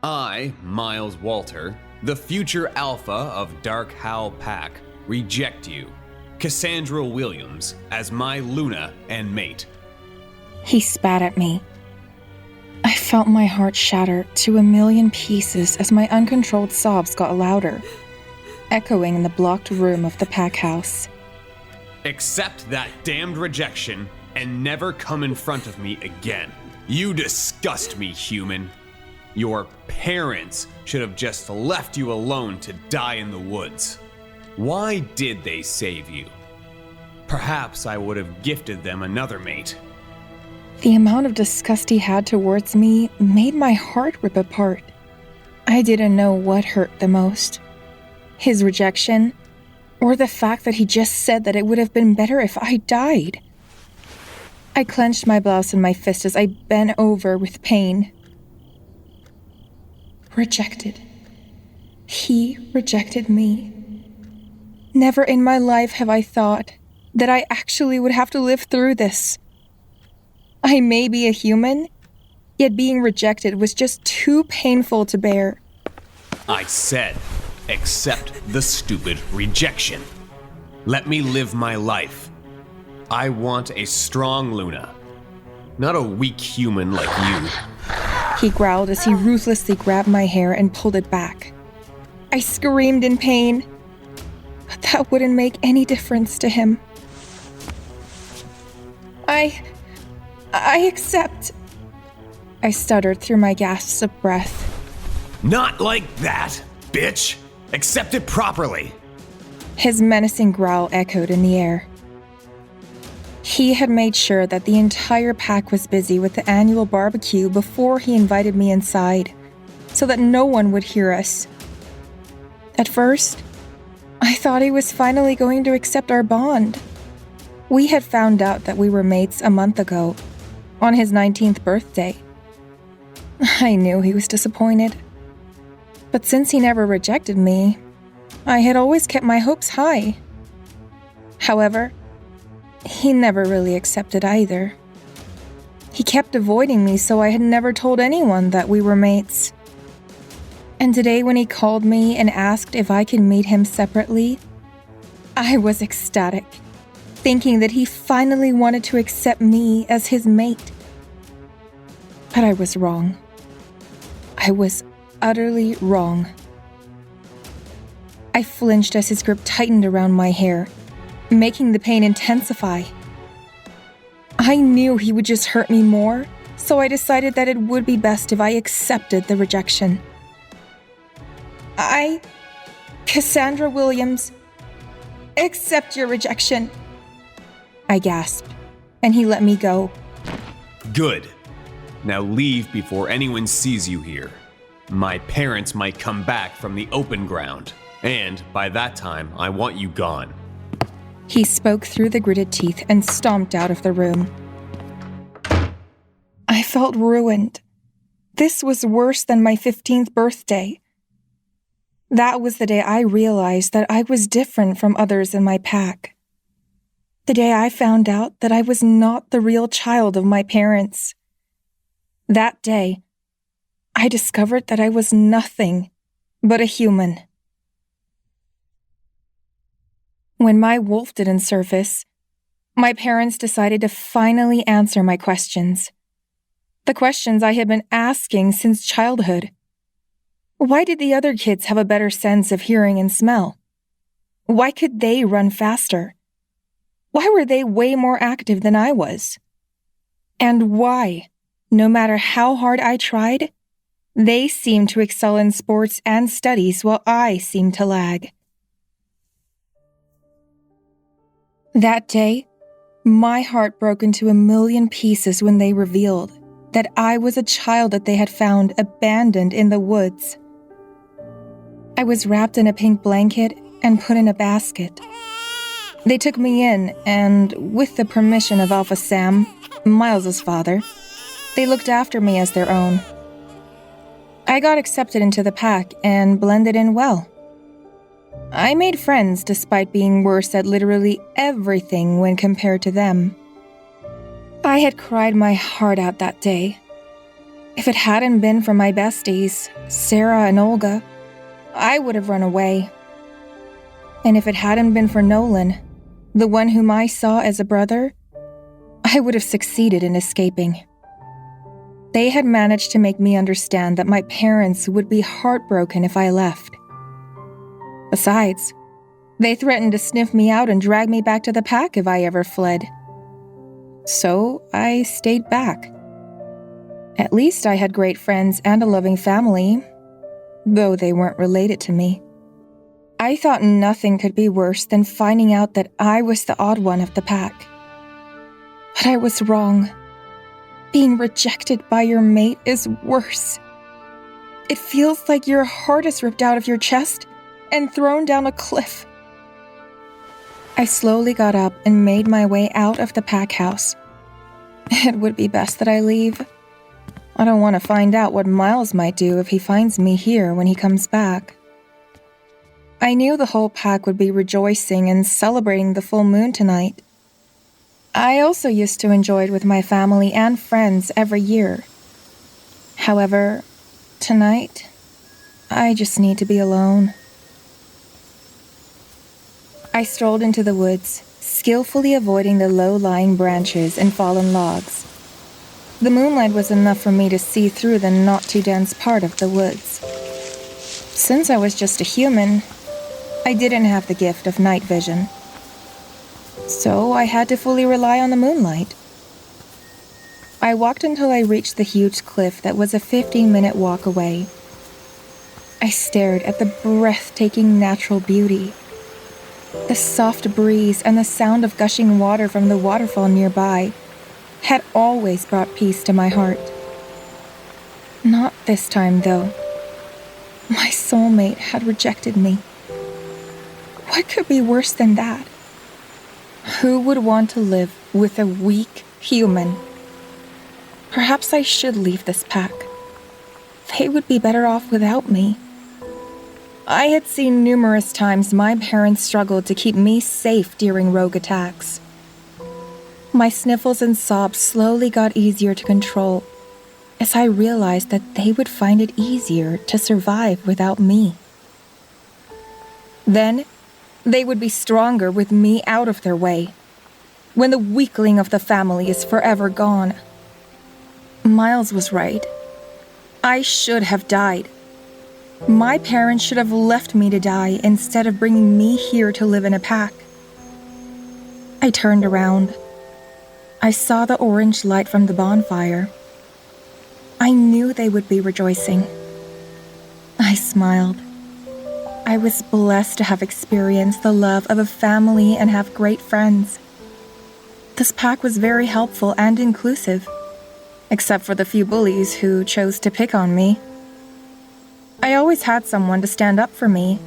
I, Miles Walter, the future alpha of Dark Howl Pack, reject you, Cassandra Williams, as my Luna and mate. He spat at me. I felt my heart shatter to a million pieces as my uncontrolled sobs got louder, echoing in the blocked room of the pack house. Accept that damned rejection and never come in front of me again. You disgust me, human. Your parents should have just left you alone to die in the woods. Why did they save you? Perhaps I would have gifted them another mate. The amount of disgust he had towards me made my heart rip apart. I didn't know what hurt the most. His rejection, or the fact that he just said that it would have been better if I died. I clenched my blouse in my fist as I bent over with pain. Rejected. He rejected me. Never in my life have I thought that I actually would have to live through this. I may be a human, yet being rejected was just too painful to bear. I said, accept the stupid rejection. Let me live my life. I want a strong Luna, not a weak human like you. He growled as he ruthlessly grabbed my hair and pulled it back. I screamed in pain, but that wouldn't make any difference to him. I accept. I stuttered through my gasps of breath. Not like that, bitch! Accept it properly! His menacing growl echoed in the air. He had made sure that the entire pack was busy with the annual barbecue before he invited me inside, so that no one would hear us. At first, I thought he was finally going to accept our bond. We had found out that we were mates a month ago, on his 19th birthday. I knew he was disappointed. But since he never rejected me, I had always kept my hopes high. However, he never really accepted either. He kept avoiding me, so I had never told anyone that we were mates. And today when he called me and asked if I could meet him separately, I was ecstatic, thinking that he finally wanted to accept me as his mate. But I was wrong. I was utterly wrong. I flinched as his grip tightened around my hair, making the pain intensify. I knew he would just hurt me more, so I decided that it would be best if I accepted the rejection. Cassandra Williams, accept your rejection. I gasped, and he let me go. Good. Now leave before anyone sees you here. My parents might come back from the open ground, and by that time, I want you gone. He spoke through the gritted teeth and stomped out of the room. I felt ruined. This was worse than my 15th birthday. That was the day I realized that I was different from others in my pack. The day I found out that I was not the real child of my parents. That day, I discovered that I was nothing but a human. When my wolf didn't surface, my parents decided to finally answer my questions. The questions I had been asking since childhood. Why did the other kids have a better sense of hearing and smell? Why could they run faster? Why were they way more active than I was? And why, no matter how hard I tried, they seemed to excel in sports and studies while I seemed to lag? That day, my heart broke into a million pieces when they revealed that I was a child that they had found abandoned in the woods. I was wrapped in a pink blanket and put in a basket. They took me in, and with the permission of Alpha Sam, Miles's father, they looked after me as their own. I got accepted into the pack and blended in well. I made friends despite being worse at literally everything when compared to them. I had cried my heart out that day. If it hadn't been for my besties, Sarah and Olga, I would have run away. And if it hadn't been for Nolan, the one whom I saw as a brother, I would have succeeded in escaping. They had managed to make me understand that my parents would be heartbroken if I left. Besides, they threatened to sniff me out and drag me back to the pack if I ever fled. So I stayed back. At least I had great friends and a loving family, though they weren't related to me. I thought nothing could be worse than finding out that I was the odd one of the pack. But I was wrong. Being rejected by your mate is worse. It feels like your heart is ripped out of your chest and thrown down a cliff. I slowly got up and made my way out of the pack house. It would be best that I leave. I don't want to find out what Miles might do if he finds me here when he comes back. I knew the whole pack would be rejoicing and celebrating the full moon tonight. I also used to enjoy it with my family and friends every year. However, tonight, I just need to be alone. I strolled into the woods, skillfully avoiding the low-lying branches and fallen logs. The moonlight was enough for me to see through the not-too-dense part of the woods. Since I was just a human, I didn't have the gift of night vision. So I had to fully rely on the moonlight. I walked until I reached the huge cliff that was a 15-minute walk away. I stared at the breathtaking natural beauty. The soft breeze and the sound of gushing water from the waterfall nearby had always brought peace to my heart. Not this time, though. My soulmate had rejected me. What could be worse than that? Who would want to live with a weak human? Perhaps I should leave this pack. They would be better off without me. I had seen numerous times my parents struggled to keep me safe during rogue attacks. My sniffles and sobs slowly got easier to control as I realized that they would find it easier to survive without me. Then, they would be stronger with me out of their way, when the weakling of the family is forever gone. Miles was right. I should have died. My parents should have left me to die instead of bringing me here to live in a pack. I turned around. I saw the orange light from the bonfire. I knew they would be rejoicing. I smiled. I was blessed to have experienced the love of a family and have great friends. This pack was very helpful and inclusive, except for the few bullies who chose to pick on me. I always had someone to stand up for me,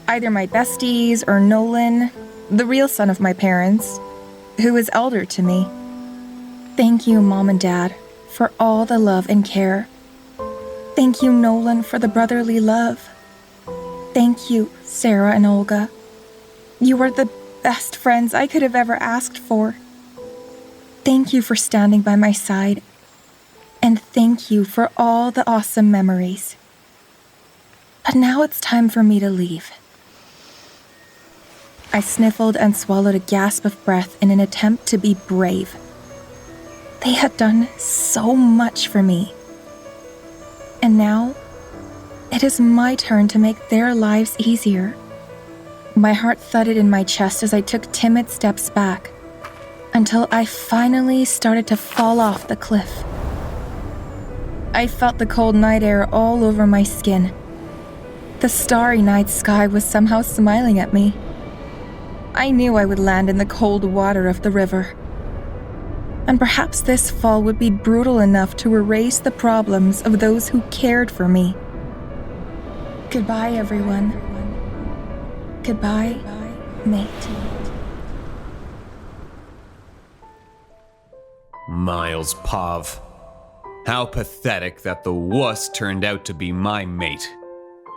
either my besties or Nolan, the real son of my parents, who is elder to me. Thank you, Mom and Dad, for all the love and care. Thank you, Nolan, for the brotherly love. Thank you, Sarah and Olga. You are the best friends I could have ever asked for. Thank you for standing by my side. And thank you for all the awesome memories. But now it's time for me to leave. I sniffled and swallowed a gasp of breath in an attempt to be brave. They had done so much for me. And now, it is my turn to make their lives easier. My heart thudded in my chest as I took timid steps back, until I finally started to fall off the cliff. I felt the cold night air all over my skin. The starry night sky was somehow smiling at me. I knew I would land in the cold water of the river. And perhaps this fall would be brutal enough to erase the problems of those who cared for me. Goodbye, everyone. Goodbye, mate. Miles Pav. How pathetic that the wuss turned out to be my mate.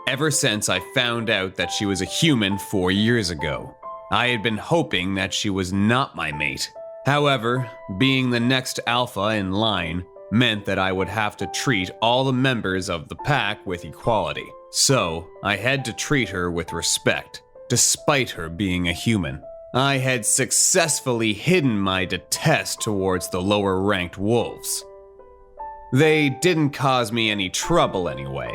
Ever since I found out that she was a human 4 years ago, I had been hoping that she was not my mate. However, being the next alpha in line meant that I would have to treat all the members of the pack with equality. So, I had to treat her with respect, despite her being a human. I had successfully hidden my detest towards the lower-ranked wolves. They didn't cause me any trouble anyway.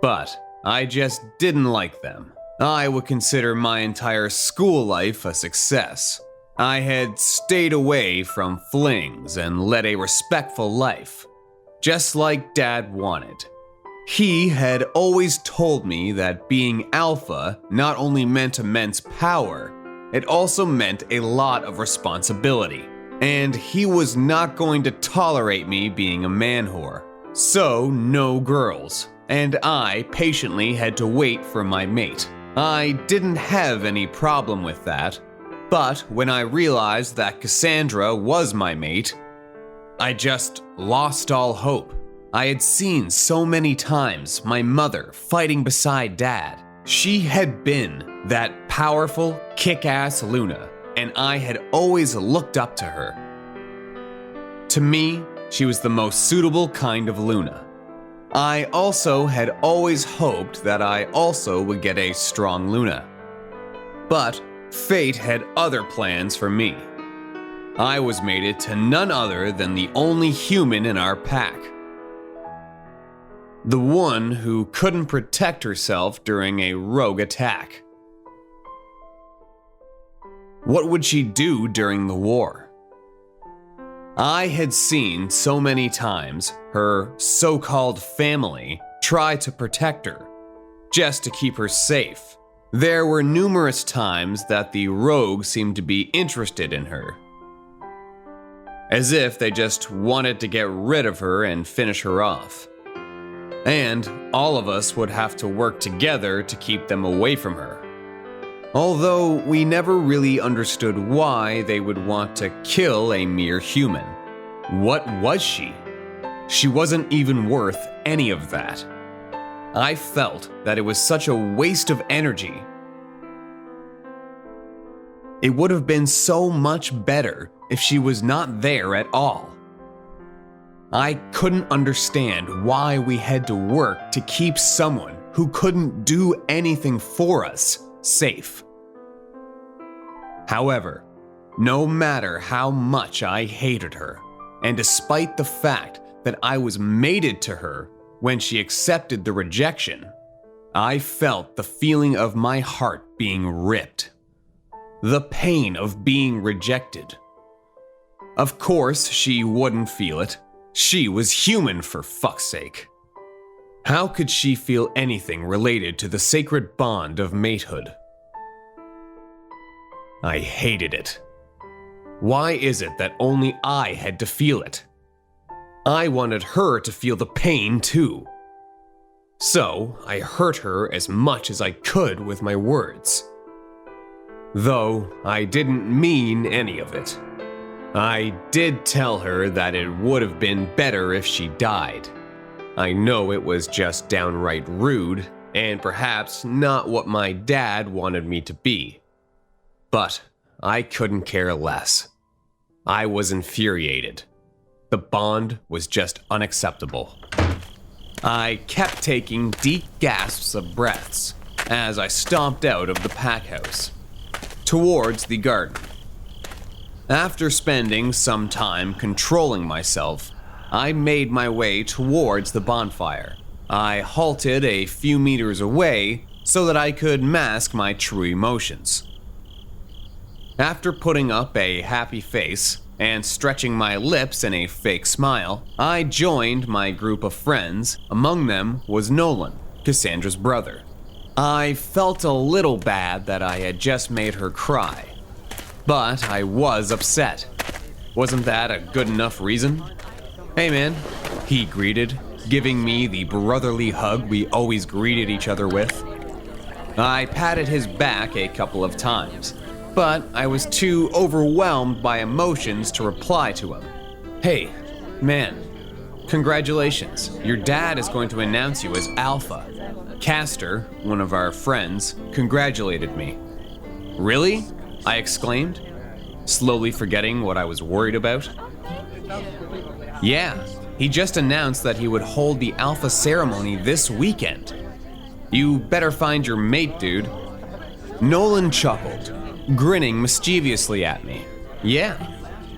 But I just didn't like them. I would consider my entire school life a success. I had stayed away from flings and led a respectful life, just like Dad wanted. He had always told me that being alpha not only meant immense power, it also meant a lot of responsibility, and he was not going to tolerate me being a man whore. So, no girls, and I patiently had to wait for my mate. I didn't have any problem with that, but when I realized that Cassandra was my mate, I just lost all hope. I had seen so many times my mother fighting beside Dad. She had been that powerful, kick-ass Luna, and I had always looked up to her. To me, she was the most suitable kind of Luna. I also had always hoped that I also would get a strong Luna. But fate had other plans for me. I was mated to none other than the only human in our pack. The one who couldn't protect herself during a rogue attack. What would she do during the war? I had seen so many times her so-called family try to protect her, just to keep her safe. There were numerous times that the rogue seemed to be interested in her, as if they just wanted to get rid of her and finish her off. And all of us would have to work together to keep them away from her. Although we never really understood why they would want to kill a mere human. What was she? She wasn't even worth any of that. I felt that it was such a waste of energy. It would have been so much better if she was not there at all. I couldn't understand why we had to work to keep someone who couldn't do anything for us safe. However, no matter how much I hated her, and despite the fact that I was mated to her when she accepted the rejection, I felt the feeling of my heart being ripped. The pain of being rejected. Of course, she wouldn't feel it. She was human, for fuck's sake. How could she feel anything related to the sacred bond of matehood? I hated it. Why is it that only I had to feel it? I wanted her to feel the pain too. So I hurt her as much as I could with my words. Though I didn't mean any of it. I did tell her that it would have been better if she died. I know it was just downright rude, and perhaps not what my dad wanted me to be. But I couldn't care less. I was infuriated. The bond was just unacceptable. I kept taking deep gasps of breaths as I stomped out of the pack house, towards the garden. After spending some time controlling myself, I made my way towards the bonfire. I halted a few meters away so that I could mask my true emotions. After putting up a happy face and stretching my lips in a fake smile, I joined my group of friends. Among them was Nolan, Cassandra's brother. I felt a little bad that I had just made her cry. But I was upset. Wasn't that a good enough reason? Hey man, he greeted, giving me the brotherly hug we always greeted each other with. I patted his back a couple of times, but I was too overwhelmed by emotions to reply to him. Hey, man, congratulations. Your dad is going to announce you as Alpha. Castor, one of our friends, congratulated me. Really? I exclaimed, slowly forgetting what I was worried about. Yeah, he just announced that he would hold the alpha ceremony this weekend. You better find your mate, dude. Nolan chuckled, grinning mischievously at me. Yeah,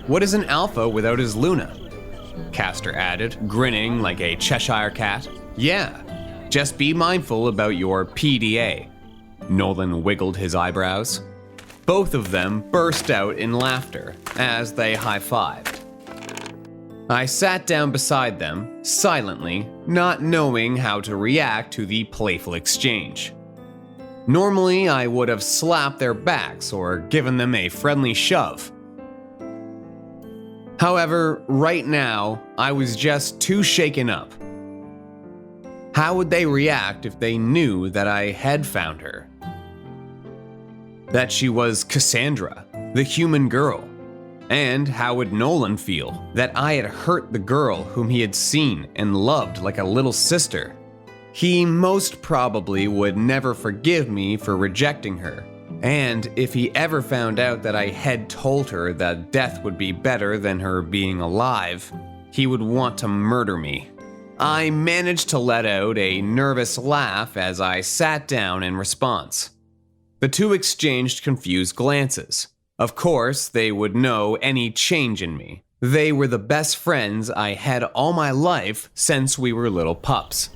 what is an alpha without his Luna? Castor added, grinning like a Cheshire cat. Yeah, just be mindful about your PDA. Nolan wiggled his eyebrows. Both of them burst out in laughter as they high-fived. I sat down beside them, silently, not knowing how to react to the playful exchange. Normally, I would have slapped their backs or given them a friendly shove. However, right now, I was just too shaken up. How would they react if they knew that I had found her? That she was Cassandra, the human girl? And how would Nolan feel that I had hurt the girl whom he had seen and loved like a little sister? He most probably would never forgive me for rejecting her. And if he ever found out that I had told her that death would be better than her being alive, he would want to murder me. I managed to let out a nervous laugh as I sat down in response. The two exchanged confused glances. Of course, they would know any change in me. They were the best friends I had all my life since we were little pups.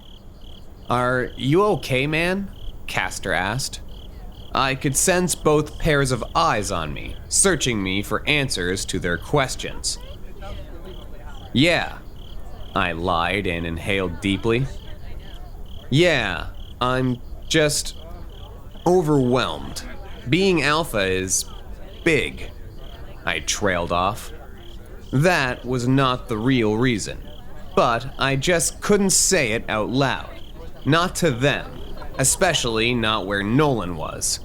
Are you okay, man? Castor asked. I could sense both pairs of eyes on me, searching me for answers to their questions. Yeah, I lied and inhaled deeply. Yeah, I'm just overwhelmed. Being alpha is big, I trailed off. That was not the real reason, but I just couldn't say it out loud. Not to them, especially not where Nolan was.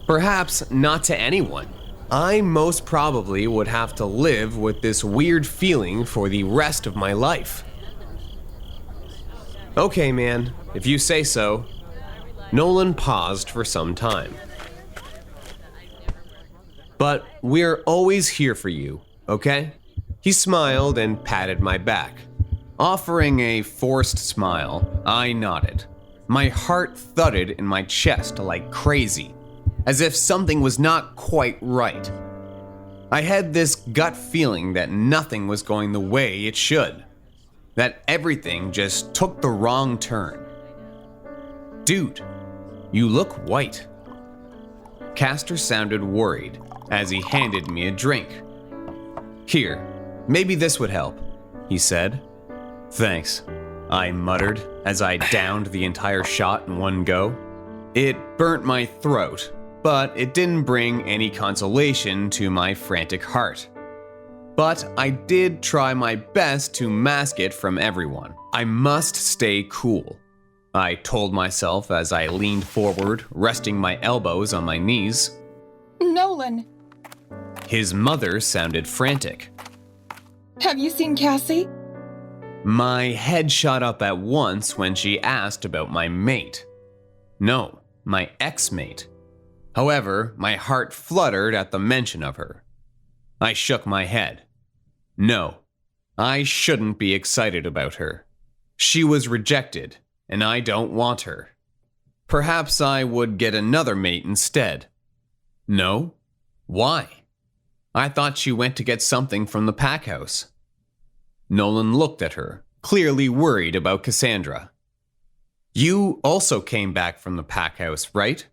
Perhaps not to anyone. I most probably would have to live with this weird feeling for the rest of my life. Okay, man, if you say so. Nolan paused for some time. But we're always here for you, okay? He smiled and patted my back. Offering a forced smile, I nodded. My heart thudded in my chest like crazy, as if something was not quite right. I had this gut feeling that nothing was going the way it should, that everything just took the wrong turn. Dude, you look white. Castor sounded worried as he handed me a drink. Here, maybe this would help, he said. Thanks, I muttered as I downed the entire shot in one go. It burnt my throat, but it didn't bring any consolation to my frantic heart. But I did try my best to mask it from everyone. I must stay cool, I told myself as I leaned forward, resting my elbows on my knees. Nolan, His mother sounded frantic. have you seen Cassie? My head shot up at once when she asked about my mate. No, my ex-mate. However, my heart fluttered at the mention of her. I shook my head. No, I shouldn't be excited about her. She was rejected, and I don't want her. Perhaps I would get another mate instead. No? Why? I thought she went to get something from the pack house. Nolan looked at her, clearly worried about Cassandra. You also came back from the pack house, right?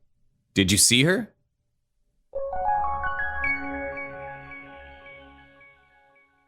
Did you see her?